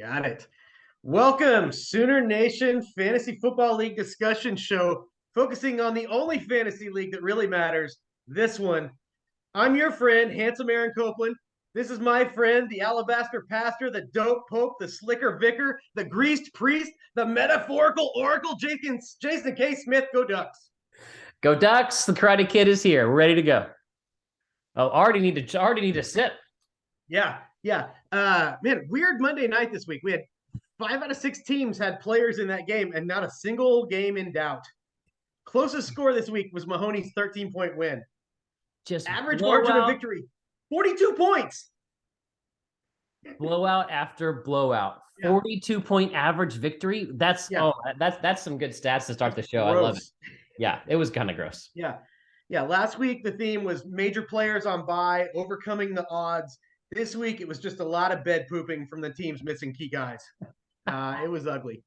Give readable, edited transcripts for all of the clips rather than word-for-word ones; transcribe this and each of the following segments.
Got it. Welcome, Sooner Nation Fantasy Football League discussion show, focusing on the only fantasy league that really matters, this one. I'm your friend, Handsome Aaron Copeland. This is my friend, the alabaster pastor, the dope pope, the slicker vicar, the greased priest, the metaphorical oracle, Jason K. Smith. Go Ducks. Go Ducks. The Karate Kid is here. We're ready to go. Oh, already need to sip. Yeah. Man, weird Monday night this week. We had 5 out of 6 teams had players in that game and not a single game in doubt. Closest score this week was Mahoney's 13-point win. Just average margin of victory, 42 points. Blowout after blowout. 42-point average victory. That's some good stats to start the show. Gross. I love it. Yeah, it was kind of gross. Yeah. Last week the theme was major players on bye, overcoming the odds. This week it was just a lot of bed pooping from the teams missing key guys. It was ugly.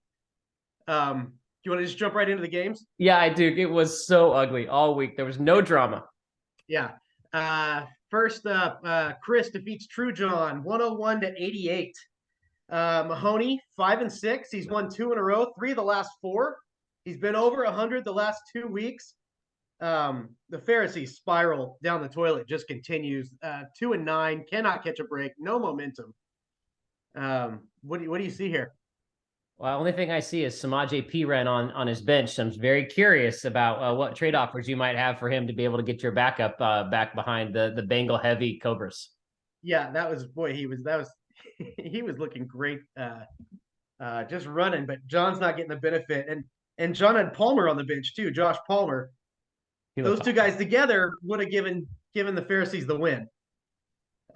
Do you want to just jump right into the games? Yeah, I do. It was so ugly all week. There was no drama. Yeah. First up, Chris defeats True John 101-88. Mahoney 5-6. He's won 2 in a row, 3 of the last 4. He's been over 100 the last 2 weeks. The Pharisees spiral down the toilet just continues. 2-9, cannot catch a break, no momentum. What do you see here? Well, the only thing I see is Samaje Perine on his bench. I'm very curious about what trade offers you might have for him to be able to get your backup back behind the Bengal heavy Cobras. Yeah, he was looking great, just running, but John's not getting the benefit. And John had Palmer on the bench too, Josh Palmer. Those two guys together would have given the Pharisees the win.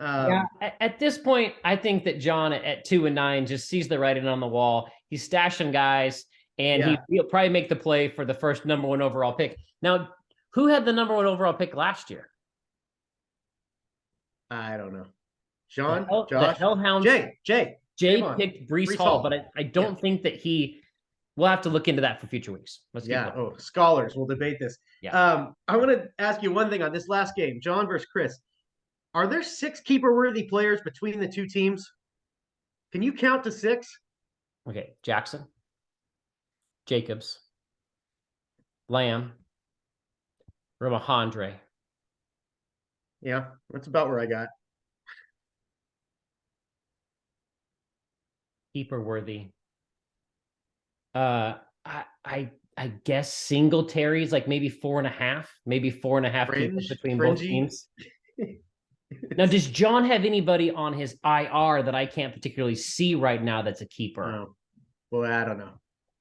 At this point, I think that John at 2-9 just sees the writing on the wall. He's stashing guys, and he'll probably make the play for the first number 1 overall pick. Now, who had the number 1 overall pick last year? I don't know. Josh, the Hellhounds. Jay picked Breece Hall, but I don't think that he. We'll have to look into that for future weeks. Scholars will debate this. Yeah. I want to ask you one thing on this last game, John versus Chris. Are there 6 keeper-worthy players between the two teams? Can you count to 6? Okay, Jackson, Jacobs, Lamb, Ramondre. Yeah, that's about where I got. Keeper-worthy. I guess Singletary's like maybe 4.5, maybe 4.5 keepers between both teams. Now, does John have anybody on his IR that I can't particularly see right now that's a keeper? Oh, well, I don't know.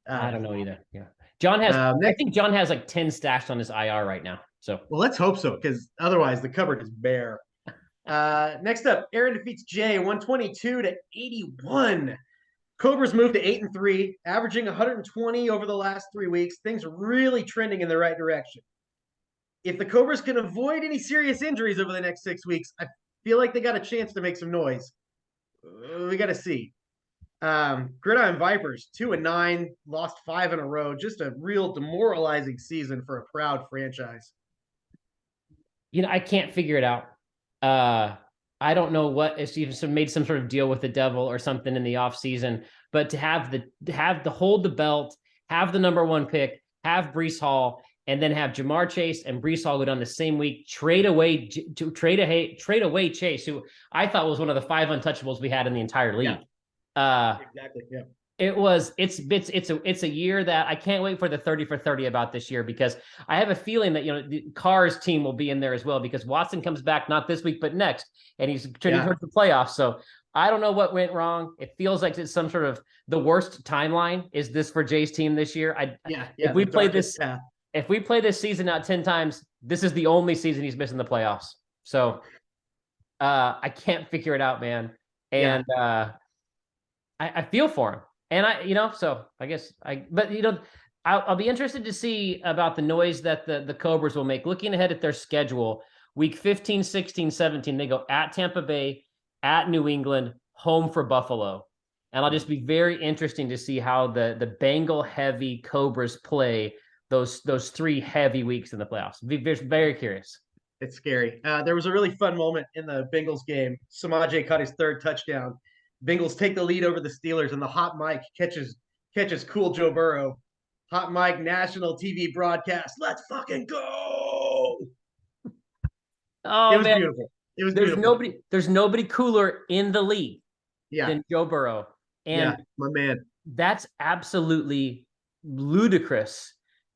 I don't know either. Yeah, John has. I think John has like 10 stashed on his IR right now. So, well, let's hope so, because otherwise the cupboard is bare. Next up, Aaron defeats Jay 122-81. Cobras moved to 8-3, averaging 120 over the last 3 weeks. Things are really trending in the right direction. If the Cobras can avoid any serious injuries over the next 6 weeks, I feel like they got a chance to make some noise. We got to see. Gridiron Vipers, 2-9, lost 5 in a row. Just a real demoralizing season for a proud franchise. I can't figure it out. I don't know what if Stevenson made some sort of deal with the devil or something in the offseason, but to have the hold the belt, have the number 1 pick, have Breece Hall, and then have Jamar Chase and Breece Hall go down the same week, trade away Chase, who I thought was one of the 5 untouchables we had in the entire league. Exactly. Yeah. It's a year that I can't wait for the 30 for 30 about this year, because I have a feeling that the Carr's team will be in there as well, because Watson comes back not this week but next, and he's turning towards the playoffs. So I don't know what went wrong. It feels like it's some sort of the worst timeline is this for Jay's team this year. If we play this season out 10 times, this is the only season he's missing the playoffs. So I can't figure it out, man. And I feel for him. And I'll be interested to see about the noise that the Cobras will make. Looking ahead at their schedule, week 15, 16, 17, they go at Tampa Bay, at New England, home for Buffalo. And I'll just be very interesting to see how the Bengal heavy Cobras play those 3 heavy weeks in the playoffs. Be very curious. It's scary. There was a really fun moment in the Bengals game. Samaje caught his 3rd touchdown. Bengals take the lead over the Steelers, and the hot mic catches cool Joe Burrow. Hot mic national TV broadcast. Let's fucking go! It Oh was man, beautiful. It was beautiful. there's nobody cooler in the league Yeah, than Joe Burrow. And yeah, my man. that's absolutely ludicrous,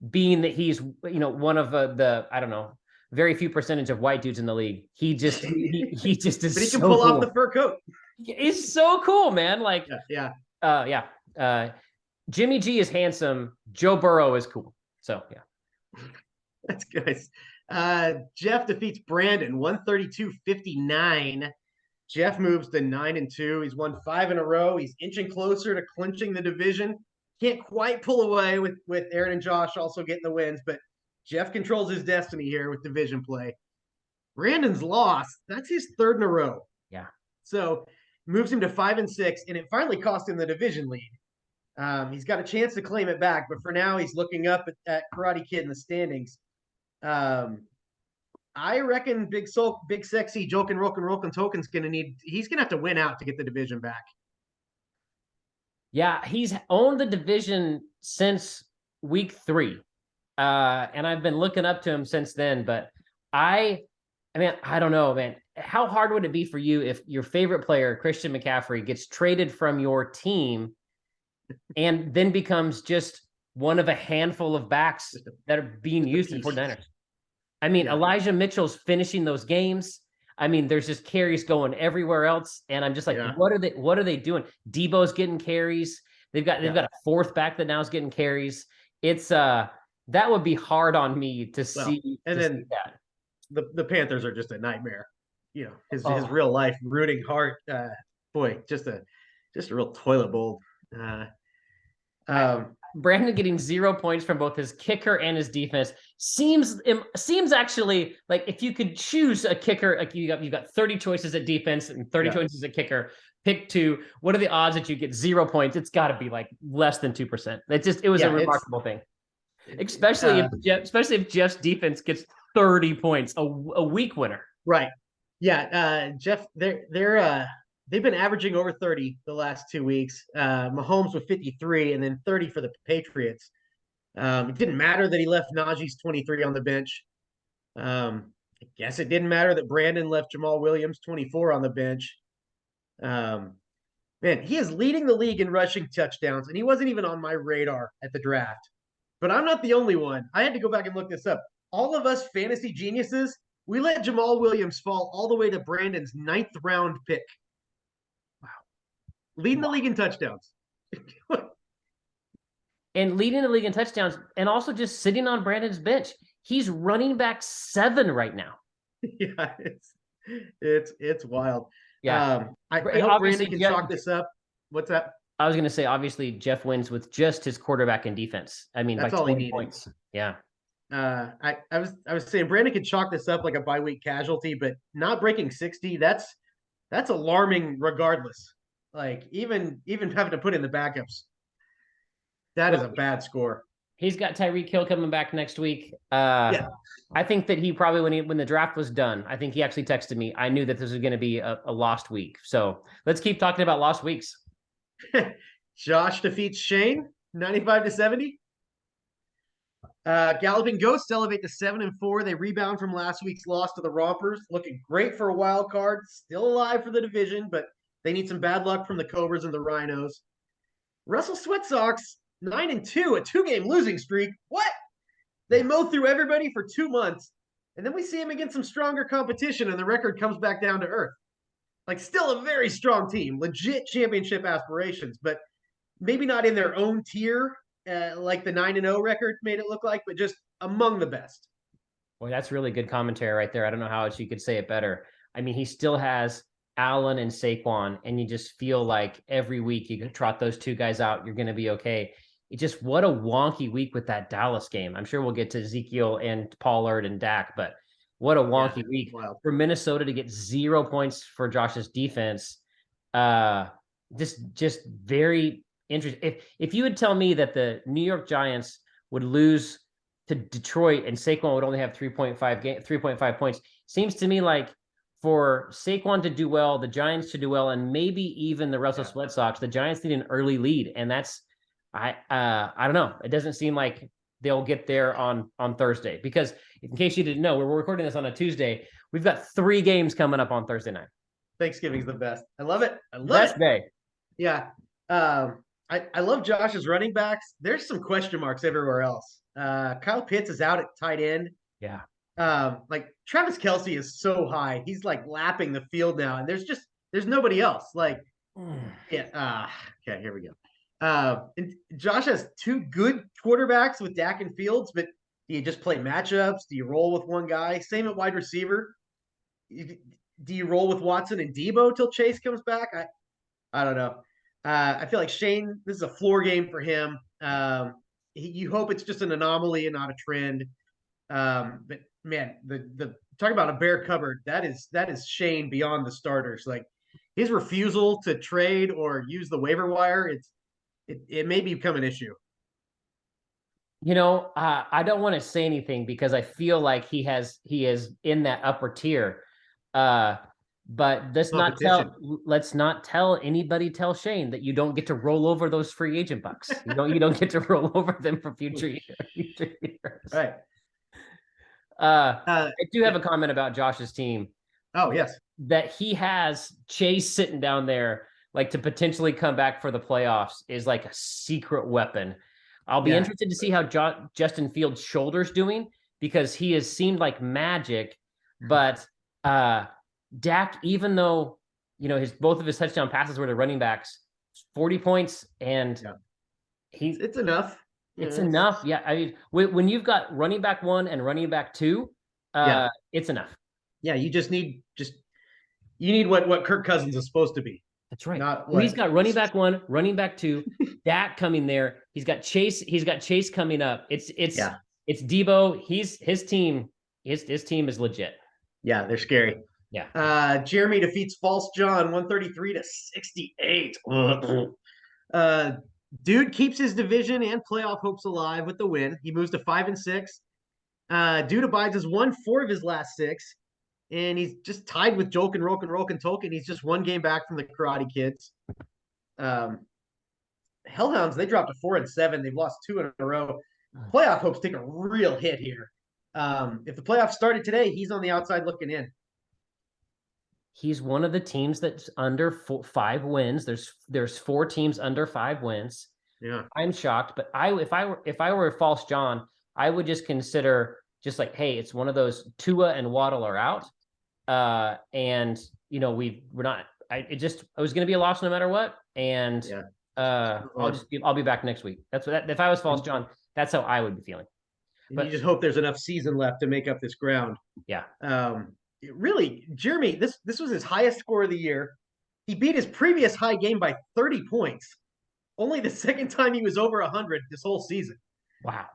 being that he's, one of the I don't know, very few percentage of white dudes in the league. He just is But he can so pull cool. off the fur coat. It's so cool, man. Like, yeah. Jimmy G is handsome. Joe Burrow is cool. So yeah, That's good. Jeff defeats Brandon 132-59. Jeff moves to 9-2. He's won 5 in a row. He's inching closer to clinching the division. Can't quite pull away with Aaron and Josh also getting the wins, but Jeff controls his destiny here with division play. Brandon's lost. That's his 3rd in a row. yeah. So moves him to 5-6, and it finally cost him the division lead. He's got a chance to claim it back, but for now he's looking up at Karate Kid in the standings. I reckon Big Sexy Jokin' Rokin' Token's he's gonna have to win out to get the division back. Yeah, he's owned the division since week 3. And I've been looking up to him since then, but I mean, I don't know, man. How hard would it be for you if your favorite player, Christian McCaffrey, gets traded from your team and then becomes just one of a handful of backs that are being used for 49ers? I mean, yeah. Elijah Mitchell's finishing those games. I mean, there's just carries going everywhere else. And I'm just like, what are they doing? Debo's getting carries. They've got a 4th back that now is getting carries. It's that would be hard on me to see. And then the Panthers are just a nightmare. His real life rooting heart. Boy, just a real toilet bowl. Brandon getting 0 points from both his kicker and his defense seems actually like, if you could choose a kicker, like you got 30 choices at defense and 30 choices at kicker, pick 2. What are the odds that you get 0 points? It's got to be like less than 2%. It was a remarkable thing, especially if Jeff's defense gets 30 points, a week winner. Right. Yeah. Jeff, they've been averaging over 30 the last 2 weeks. Mahomes with 53 and then 30 for the Patriots. It didn't matter that he left Najee's 23 on the bench. I guess it didn't matter that Brandon left Jamal Williams 24 on the bench. Man, he is leading the league in rushing touchdowns, and he wasn't even on my radar at the draft. But I'm not the only one. I had to go back and look this up. All of us fantasy geniuses, we let Jamal Williams fall all the way to Brandon's 9th round pick. Leading the league in touchdowns. And leading the league in touchdowns, and also just sitting on Brandon's bench. He's running back 7 right now. Yeah, it's wild. Yeah. I hope Brandon can chalk this up. What's that? I was going to say, obviously, Jeff wins with just his quarterback and defense. I mean, that's by all 20 he points. Yeah. I was saying Brandon could chalk this up like a bye-week casualty, but not breaking 60, that's alarming regardless. Like, even having to put in the backups, that is a bad score. He's got Tyreek Hill coming back next week. I think that he probably, when the draft was done, I think he actually texted me. I knew that this was going to be a lost week. So let's keep talking about lost weeks. Josh defeats Shane 95-70. Galloping Ghosts elevate to 7-4. They rebound from last week's loss to the Rompers, looking great for a wild card. Still alive for the division, but they need some bad luck from the Cobras and the Rhinos. Russell Sweat Sox 9-2, a 2-game losing streak. What? They mow through everybody for 2 months, and then we see him against some stronger competition, and the record comes back down to earth. Like, still a very strong team, legit championship aspirations, but maybe not in their own tier, like the 9-0 record made it look like, but just among the best. Boy, that's really good commentary right there. I don't know how else you could say it better. I mean, he still has Allen and Saquon, and you just feel like every week you can trot those 2 guys out, you're going to be okay. It just, what a wonky week with that Dallas game. I'm sure we'll get to Ezekiel and Pollard and Dak, but what a wonky week for Minnesota to get 0 points for Josh's defense. Just very interesting. If you would tell me that the New York Giants would lose to Detroit and Saquon would only have 3.5 points, seems to me like for Saquon to do well, the Giants to do well, and maybe even the Russell Red Sox, the Giants need an early lead, and that's I don't know. It doesn't seem like they'll get there on Thursday, because in case you didn't know, we're recording this on a Tuesday. We've got 3 games coming up on Thursday night. Thanksgiving's the best. I love it. I love Best it. day. Yeah. I love Josh's running backs. There's some question marks everywhere else. Kyle Pitts is out at tight end. Yeah. Like Travis Kelce is so high. He's like lapping the field now, and there's nobody else. Like, yeah. Okay, here we go. And Josh has 2 good quarterbacks with Dak and Fields, but do you just play matchups? Do you roll with one guy? Same at wide receiver. Do you roll with Watson and Debo till Chase comes back? I don't know. I feel like Shane, this is a floor game for him. You hope it's just an anomaly and not a trend. But man, the talk about a bare cupboard, that is Shane beyond the starters. Like his refusal to trade or use the waiver wire, it may become an issue. I don't want to say anything because I feel like he is in that upper tier. But let's not tell anybody, tell Shane that you don't get to roll over those free agent bucks. You don't get to roll over them for future years. Right. I do have a comment about Josh's team. Oh, yes. That he has Chase sitting down there, like to potentially come back for the playoffs, is like a secret weapon. I'll be interested to see how Justin Fields' shoulder's doing, because he has seemed like magic, but Dak, even though both of his touchdown passes were to running backs, 40 points, and it's enough. It's enough. Yeah, I mean, when you've got running back 1 and running back 2, it's enough. Yeah, you just need what Kirk Cousins is supposed to be. That's right. He's got running back 1, running back 2, Dak coming there. He's got Chase. He's got Chase coming up. It's Debo. His team is legit. Yeah, they're scary. Yeah. Jeremy defeats False John 133-68. Dude keeps his division and playoff hopes alive with the win. He moves to 5-6. Dude abides has won 4 of his last 6, and he's just tied with Jolkin, Roken, Tolkien. He's just 1 game back from the Karate Kids. Hellhounds, they dropped to 4-7. They've lost 2 in a row. Playoff hopes take a real hit here. If the playoffs started today, he's on the outside looking in. He's one of the teams that's under 5 wins. There's 4 teams under 5 wins. Yeah, I'm shocked, but if I were a False John, I would just consider just like, hey, it's one of those. Tua and Waddle are out, and we're not. It was going to be a loss no matter what, and I'll be back next week. That's what. If I was False John, that's how I would be feeling. But you just hope there's enough season left to make up this ground. Yeah. Really, Jeremy, this was his highest score of the year. He beat his previous high game by 30 points. Only the second time he was over 100 this whole season. Wow.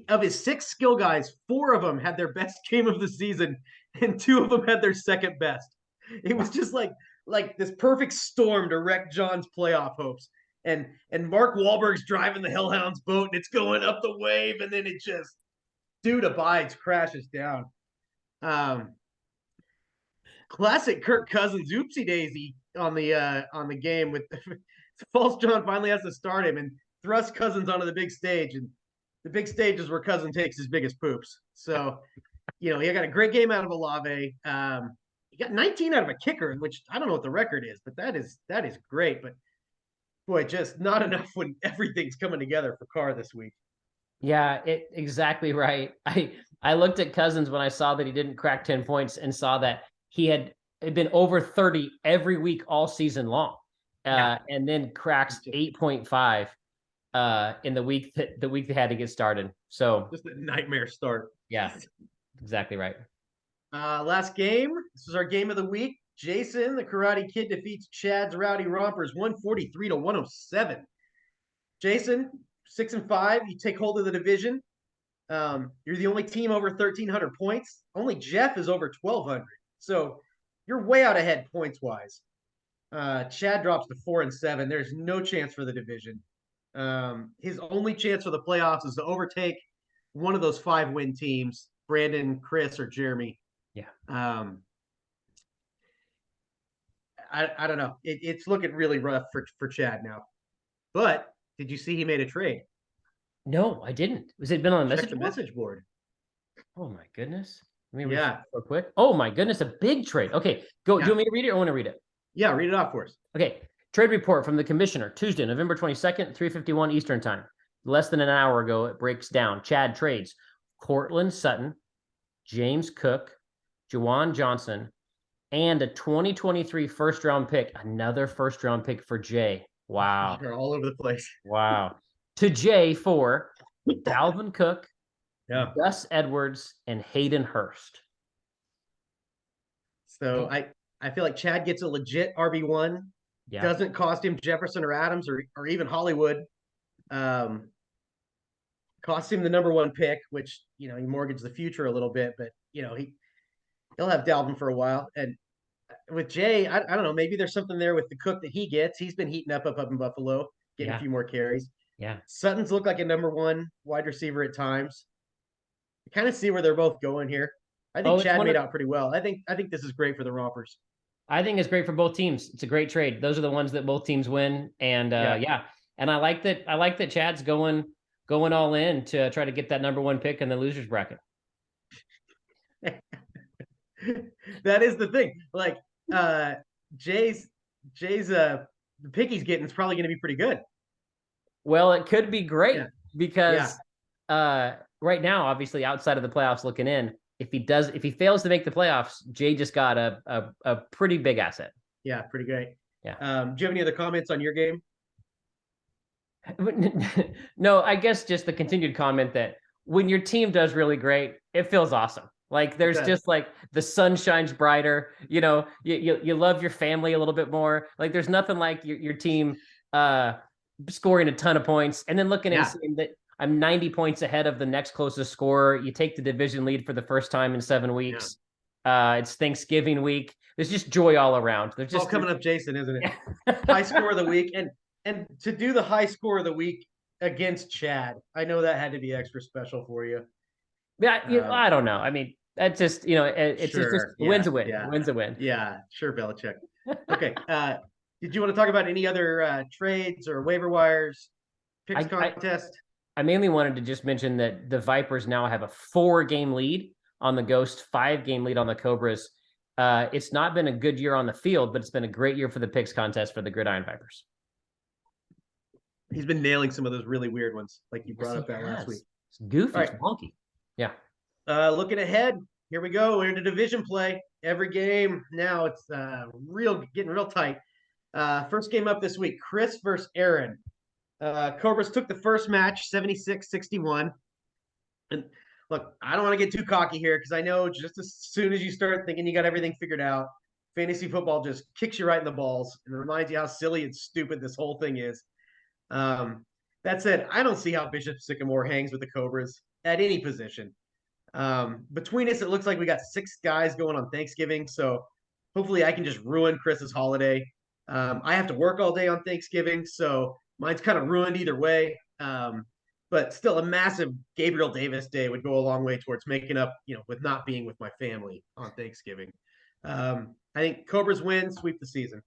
Of his 6 skill guys, 4 of them had their best game of the season, and 2 of them had their second best. It was just like this perfect storm to wreck John's playoff hopes. And Mark Wahlberg's driving the Hellhounds boat, and it's going up the wave, and then it just dude abides, crashes down. Classic Kirk Cousins oopsie daisy on the game with False John finally has to start him and thrust Cousins onto the big stage, and the big stage is where Cousins takes his biggest poops. So, he got a great game out of Olave. He got 19 out of a kicker, which I don't know what the record is, but that is great. But boy, just not enough when everything's coming together for Carr this week. Yeah, exactly right. I looked at Cousins when I saw that he didn't crack 10 points and saw that he had been over 30 every week all season long, and then cracks 8.5 in the week they had to get started. So just a nightmare start. Yeah, exactly right. Last game. This is our game of the week. Jason, the Karate Kid, defeats Chad's Rowdy Rompers 143-107. Jason, 6-5. You take hold of the division. You're the only team over 1,300 points. Only Jeff is over 1,200. So you're way out ahead points wise. Chad drops to 4-7. There's no chance for the division. His only chance for the playoffs is to overtake one of those 5-win teams, Brandon, Chris, or Jeremy. Yeah. I don't know. It's looking really rough for Chad now. But did you see he made a trade? No, I didn't. Was it been on the Check message the board? message board. Oh my goodness. Let me read Yeah. real quick. Oh my goodness, a big trade. Okay, go. Do you Yeah. want me to read it or want to read it? Yeah. Read it off for us. Okay. Trade report from the commissioner, Tuesday, November 22nd, 3:51 Eastern time. Less than an hour ago, it breaks down. Chad trades Cortland Sutton, James Cook, Juwan Johnson, and a 2023 first round pick. Another first round pick for Jay. Wow. They're all over the place. Wow. To Jay for Dalvin Cook, Yeah. Gus Edwards, and Hayden Hurst. So I feel like Chad gets a legit RB1. Yeah. Doesn't cost him Jefferson or Adams or even Hollywood. Cost him the number 1 pick, which he mortgaged the future a little bit, but he'll have Dalvin for a while. And with Jay, I don't know, maybe there's something there with the Cook that he gets. He's been heating up in Buffalo, getting a few more carries. Yeah. Sutton's looked like a number 1 wide receiver at times. I kind of see where they're both going here. I think Chad made out pretty well. I think this is great for the Rompers. I think it's great for both teams. It's a great trade. Those are the ones that both teams win. And yeah. And I like that Chad's going all in to try to get that number 1 pick in the losers bracket. That is the thing. Like Jay's the pick he's getting is probably going to be pretty good. Well, it could be great because right now, obviously, outside of the playoffs looking in, if he fails to make the playoffs, Jay just got a pretty big asset. Yeah, pretty great. Yeah. Do you have any other comments on your game? No, I guess just the continued comment that when your team does really great, it feels awesome. Like there's just like the sun shines brighter, you love your family a little bit more. Like there's nothing like your team scoring a ton of points and then looking and seeing that I'm 90 points ahead of the next closest scorer. You take the division lead for the first time in 7 weeks. It's Thanksgiving week. There's just joy all around. There's just all coming up, Jason, isn't it? High score of the week. And to do the high score of the week against Chad, I know that had to be extra special for you. Yeah, I don't know. I mean, that's just it's just wins a win. Wins a win. Yeah, sure, Belichick. Okay. Did you want to talk about any other trades or waiver wires, picks contest? I mainly wanted to just mention that the Vipers now have a 4-game lead on the Ghost, 5-game lead on the Cobras. It's not been a good year on the field, but it's been a great year for the picks contest for the Gridiron Vipers. He's been nailing some of those really weird ones, like you brought up that last week. It's goofy, it's wonky. Yeah. Looking ahead, here we go. We're into division play. Every game now, it's getting real tight. First game up this week, Chris versus Aaron. Cobras took the first match, 76-61. And look, I don't want to get too cocky here because I know just as soon as you start thinking you got everything figured out, fantasy football just kicks you right in the balls and reminds you how silly and stupid this whole thing is. That said, I don't see how Bishop Sycamore hangs with the Cobras at any position. Between us, it looks like we got 6 guys going on Thanksgiving, so hopefully I can just ruin Chris's holiday. I have to work all day on Thanksgiving, so mine's kind of ruined either way. But still, a massive Gabriel Davis day would go a long way towards making up, with not being with my family on Thanksgiving. I think Cobras win, sweep the season.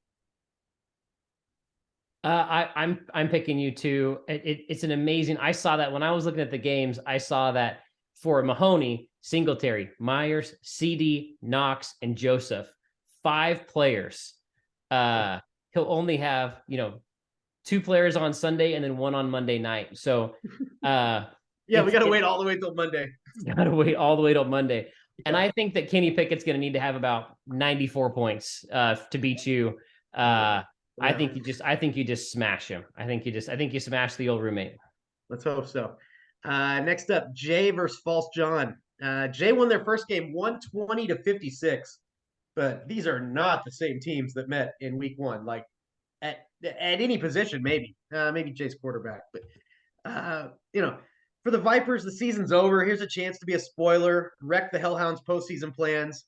I'm picking you too. It's an amazing. I saw that when I was looking at the games. I saw that for Mahoney, Singletary, Myers, CD, Knox, and Joseph, 5 players. He'll only have 2 players on Sunday and then 1 on Monday night. So we got to wait all the way till Monday. Got to wait all the way till Monday. Yeah. And I think that Kenny Pickett's going to need to have about 94 points to beat you. I think you just smash him. I think you smash the old roommate. Let's hope so. Next up, Jay versus False John. Jay won their first game 120-56, but these are not the same teams that met in week 1. Like at any position, maybe Jay's quarterback, but for the Vipers, the season's over. Here's a chance to be a spoiler, wreck the Hellhounds postseason plans.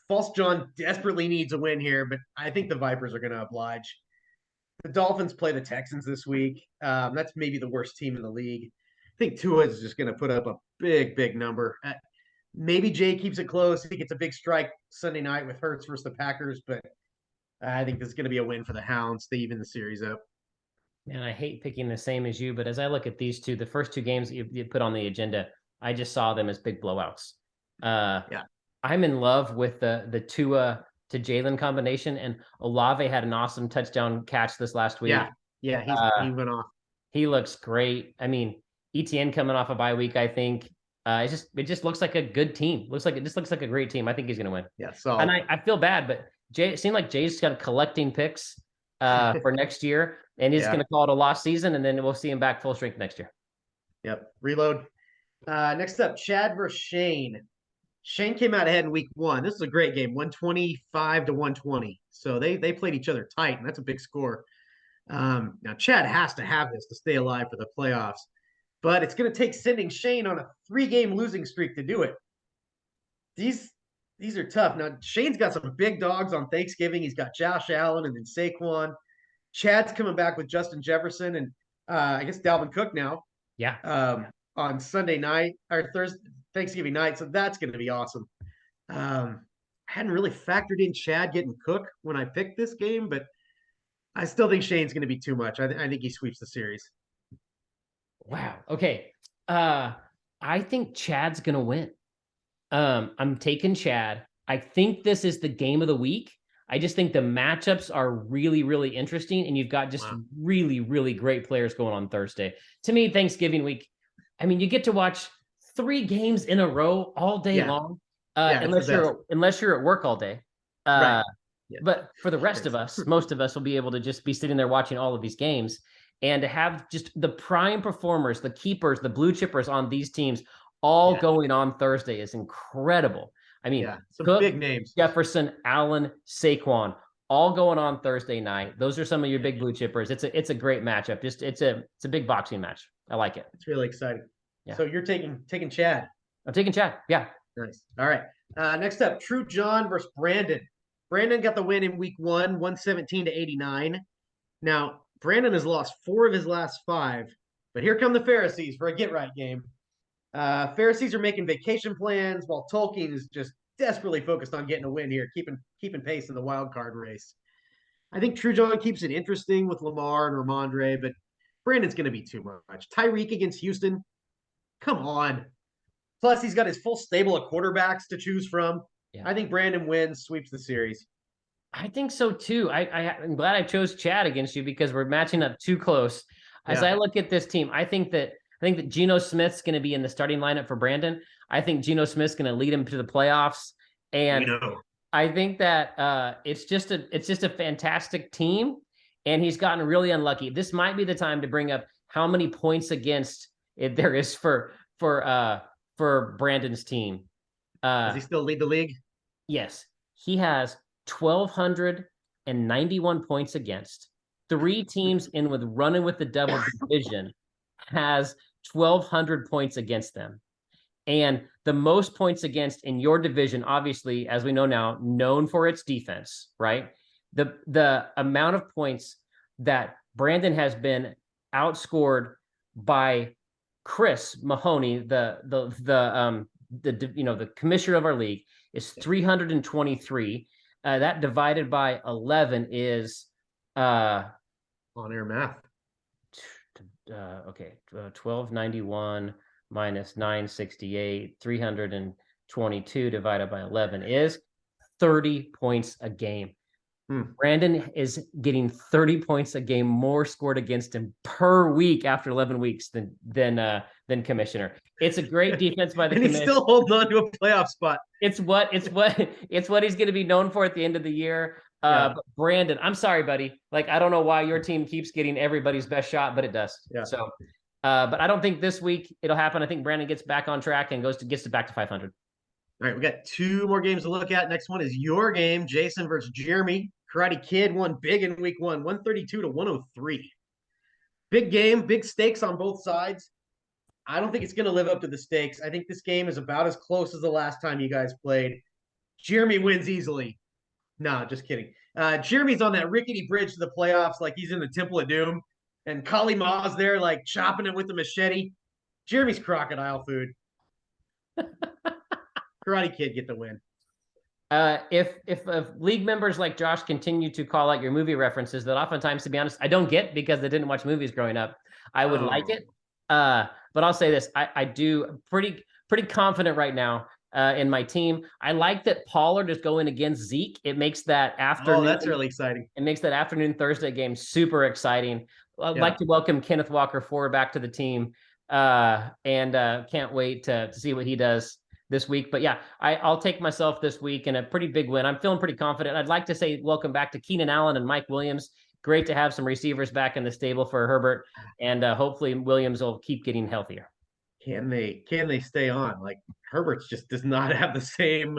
False John desperately needs a win here, but I think the Vipers are going to oblige. The Dolphins play the Texans this week. That's maybe the worst team in the league. I think Tua is just going to put up a big, big number. Maybe Jay keeps it close. He gets a big strike Sunday night with Hurts versus the Packers, but I think this is going to be a win for the Hounds. They even the series up. Man, I hate picking the same as you, but as I look at these two, the first two games that you put on the agenda, I just saw them as big blowouts. Yeah. I'm in love with the Tua to Jalen combination, and Olave had an awesome touchdown catch this last week. Yeah, he went off. He looks great. I mean, ETN coming off a bye week, I think. It just looks like a good team. It just looks like a great team. I think he's going to win. Yeah, so and I feel bad, but it seemed like Jay's kind of collecting picks for next year, and he's going to call it a lost season, and then we'll see him back full strength next year. Yep, reload. Next up, Chad versus Shane. Shane came out ahead in week 1. This is a great game, 125 to 120. So they played each other tight, and that's a big score. Now Chad has to have this to stay alive for the playoffs, but it's going to take sending Shane on a 3-game losing streak to do it. These are tough. Now Shane's got some big dogs on Thanksgiving. He's got Josh Allen and then Saquon. Chad's coming back with Justin Jefferson and I guess Dalvin Cook now. Yeah. On Sunday night or Thanksgiving night. So that's going to be awesome. I hadn't really factored in Chad getting Cook when I picked this game, but I still think Shane's going to be too much. I think he sweeps the series. Wow. Okay. I think Chad's going to win. I'm taking Chad. I think this is the game of the week. I just think the matchups are really, really interesting, and you've got just really, really great players going on Thursday. To me, Thanksgiving week, I mean, you get to watch 3 games in a row all day long, unless you're at work all day. Right. Yeah. But for the rest of us, most of us will be able to just be sitting there watching all of these games, and to have just the prime performers, the keepers, the blue chippers on these teams all going on Thursday is incredible. I mean, some Cook, big names. Jefferson, Allen, Saquon, all going on Thursday night. Those are some of your big blue chippers. It's a great matchup. Just it's a big boxing match. I like it. It's really exciting. Yeah. So you're taking Chad. I'm taking Chad. Yeah. Nice. All right. Next up, True John versus Brandon. Brandon got the win in week 1, 117 to 89. Now, Brandon has lost 4 of his last 5, but here come the Pharisees for a get-right game. Pharisees are making vacation plans while Tolkien is just desperately focused on getting a win here, keeping pace in the wild card race. I think True John keeps it interesting with Lamar and Ramondre, but Brandon's going to be too much. Tyreek against Houston, come on. Plus, he's got his full stable of quarterbacks to choose from. Yeah. I think Brandon wins, sweeps the series. I think so too. I'm glad I chose Chad against you because we're matching up too close. As I look at this team, I think that Geno Smith's going to be in the starting lineup for Brandon. I think Geno Smith's going to lead him to the playoffs, and I think that it's just a fantastic team. And he's gotten really unlucky. This might be the time to bring up how many points against it there is for Brandon's team. Does he still lead the league? Yes, he has 1,291 points against. 3 teams in with running with the devil division has 1,200 points against them. And the most points against in your division, obviously, as we know now, known for its defense, right? The amount of points that Brandon has been outscored by Chris Mahoney, the commissioner of our league, is 323. That divided by 11 is on air math. 1291 minus 968, 322 divided by 11 is 30 points a game. Brandon is getting 30 points a game more scored against him per week after 11 weeks than commissioner. It's a great defense by the commissioner. He still holds on to a playoff spot. It's what he's going to be known for at the end of the year. But Brandon, I'm sorry, buddy. Like, I don't know why your team keeps getting everybody's best shot, but it does. Yeah. So, but I don't think this week it'll happen. I think Brandon gets back on track and gets back to 500. All right, we got 2 more games to look at. Next one is your game, Jason versus Jeremy. Karate Kid won big in week 1, 132 to 103. Big game, big stakes on both sides. I don't think it's going to live up to the stakes. I think this game is about as close as the last time you guys played. Jeremy wins easily. No, just kidding. Jeremy's on that rickety bridge to the playoffs like he's in the Temple of Doom. And Kali Ma's there like chopping it with the machete. Jeremy's crocodile food. Karate Kid get the win. If league members like Josh continue to call out your movie references that oftentimes, to be honest, I don't get because I didn't watch movies growing up, I would like it. But I'll say this, I do pretty confident right now in my team. I like that Pollard is going against Zeke. It makes that afternoon. Oh, that's really exciting. It makes that afternoon Thursday game super exciting. I'd like to welcome Kenneth Walker Ford back to the team, and can't wait to see what he does this week. But yeah, I'll take myself this week in a pretty big win. I'm feeling pretty confident. I'd like to say welcome back to Keenan Allen and Mike Williams. Great to have some receivers back in the stable for Herbert, and hopefully Williams will keep getting healthier. Can they stay on? Like Herbert's just does not have the same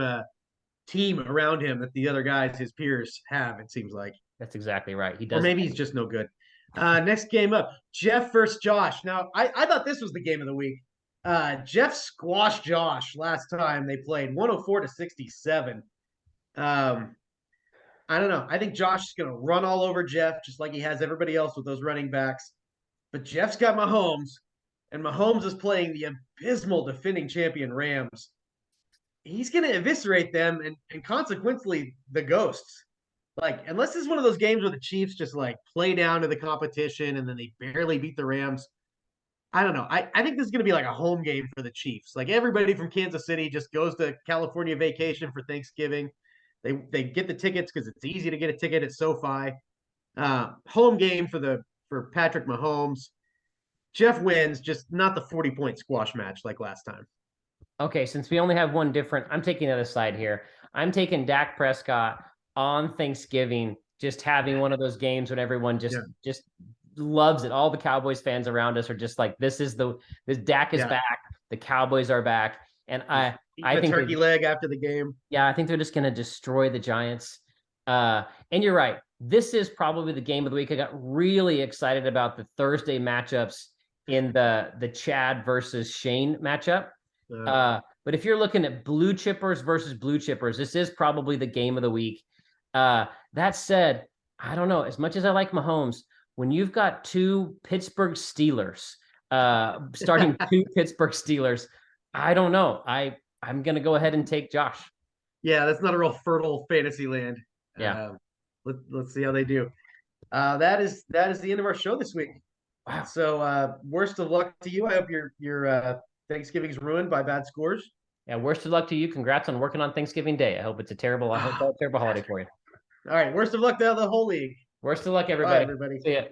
team around him that the other guys, his peers, have. It seems like that's exactly right. He does, or maybe he's just no good. Next game up, Jeff versus Josh. Now I thought this was the game of the week. Jeff squashed Josh last time they played, 104-67. I don't know. I think Josh is going to run all over Jeff just like he has everybody else with those running backs. But Jeff's got Mahomes, and Mahomes is playing the abysmal defending champion Rams. He's going to eviscerate them and consequently the Ghosts. Like, unless this is one of those games where the Chiefs just like play down to the competition and then they barely beat the Rams. I don't know. I think this is going to be like a home game for the Chiefs. Like everybody from Kansas City just goes to California vacation for Thanksgiving. They get the tickets because it's easy to get a ticket at SoFi. Home game for Patrick Mahomes. Jeff wins, just not the 40-point squash match like last time. Okay, since we only have one different, I'm taking the other side here. I'm taking Dak Prescott on Thanksgiving, just having one of those games when everyone just loves it. All the Cowboys fans around us are just like, this Dak is back. The Cowboys are back. And I think turkey leg after the game. Yeah, I think they're just going to destroy the Giants. And you're right. This is probably the game of the week. I got really excited about the Thursday matchups in the Chad versus Shane matchup. But if you're looking at blue chippers versus blue chippers, this is probably the game of the week. That said, I don't know. As much as I like Mahomes, when you've got two Pittsburgh Steelers, starting two Pittsburgh Steelers, I don't know. I'm going to go ahead and take Josh. Yeah, that's not a real fertile fantasy land. Yeah. Let's see how they do. That is the end of our show this week. Wow. So worst of luck to you. I hope your Thanksgiving's ruined by bad scores. Yeah, worst of luck to you. Congrats on working on Thanksgiving Day. I hope it's a terrible holiday for you. All right, worst of luck to the whole league. Worst of luck, everybody. Bye, everybody. See ya.